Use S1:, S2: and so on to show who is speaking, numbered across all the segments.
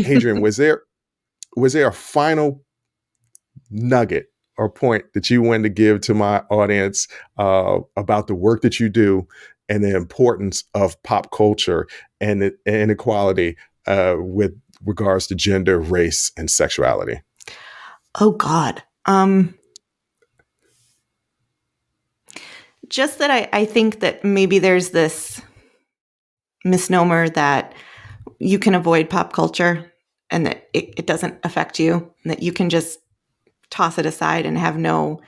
S1: Adrienne, was there a final nugget or point that you wanted to give to my audience about the work that you do and the importance of pop culture and inequality with regards to gender, race, and sexuality?
S2: Oh God. Just that I think that maybe there's this misnomer that you can avoid pop culture and that it doesn't affect you, and that you can just toss it aside and have no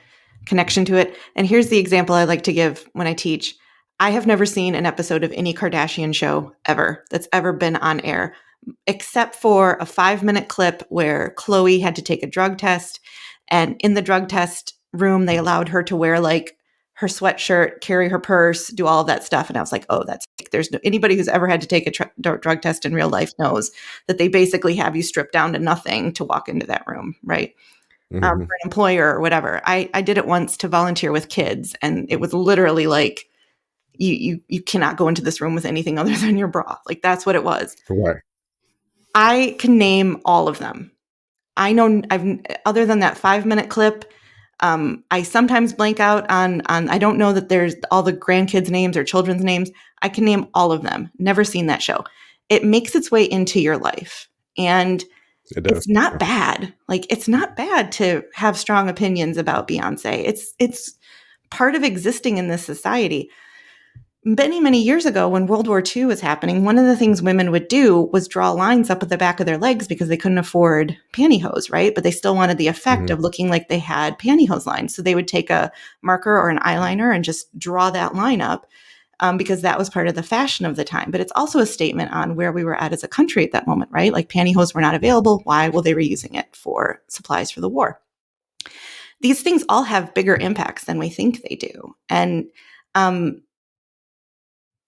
S2: connection to it. And here's the example I like to give when I teach. I have never seen an episode of any Kardashian show ever that's ever been on air, except for a 5-minute clip where Khloe had to take a drug test. And in the drug test room, they allowed her to wear like her sweatshirt, carry her purse, do all of that stuff. And I was like, oh, that's there's no, anybody who's ever had to take a drug test in real life knows that they basically have you stripped down to nothing to walk into that room, right? For an employer or whatever. I did it once to volunteer with kids, and it was literally like, you cannot go into this room with anything other than your bra. Like, that's what it was.
S1: Right.
S2: I can name all of them. I know other than that 5-minute clip, I sometimes blank out on I don't know that there's all the grandkids' names or children's names. I can name all of them. Never seen that show. It makes its way into your life. And it's not bad. Like, it's not bad to have strong opinions about Beyonce. It's part of existing in this society. Many, many years ago, when World War II was happening, one of the things women would do was draw lines up at the back of their legs because they couldn't afford pantyhose, right? But they still wanted the effect of looking like they had pantyhose lines. So they would take a marker or an eyeliner and just draw that line up because that was part of the fashion of the time. But it's also a statement on where we were at as a country at that moment, right? Like, pantyhose were not available. Why? Well, they were using it for supplies for the war. These things all have bigger impacts than we think they do. And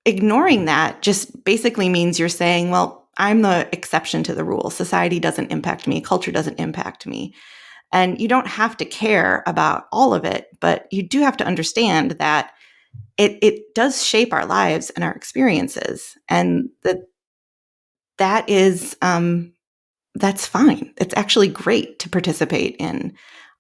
S2: ignoring that just basically means you're saying, well, I'm the exception to the rule. Society doesn't impact me. Culture doesn't impact me. And you don't have to care about all of it, but you do have to understand that it does shape our lives and our experiences. And that is, that's fine. It's actually great to participate in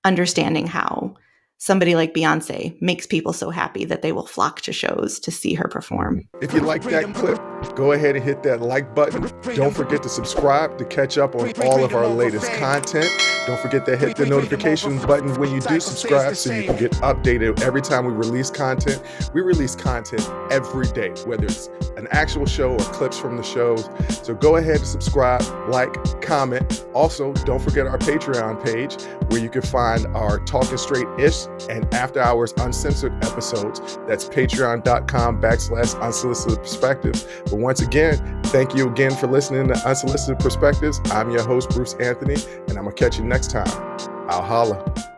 S2: understanding how somebody like Beyonce makes people so happy that they will flock to shows to see her perform.
S1: If you like that clip, go ahead and hit that like button. Don't forget to subscribe to catch up on all of our latest content. Don't forget to hit the notification button when you do subscribe so you can get updated every time we release content. We release content every day, whether it's an actual show or clips from the shows. So go ahead and subscribe, like, comment. Also, don't forget our Patreon page where you can find our Talking Straight-ish and After Hours Uncensored episodes. That's patreon.com/unsolicited perspectives. But once again, thank you again for listening to Unsolicited Perspectives. I'm your host, Bruce Anthony, and I'm going to catch you next time. I'll holla.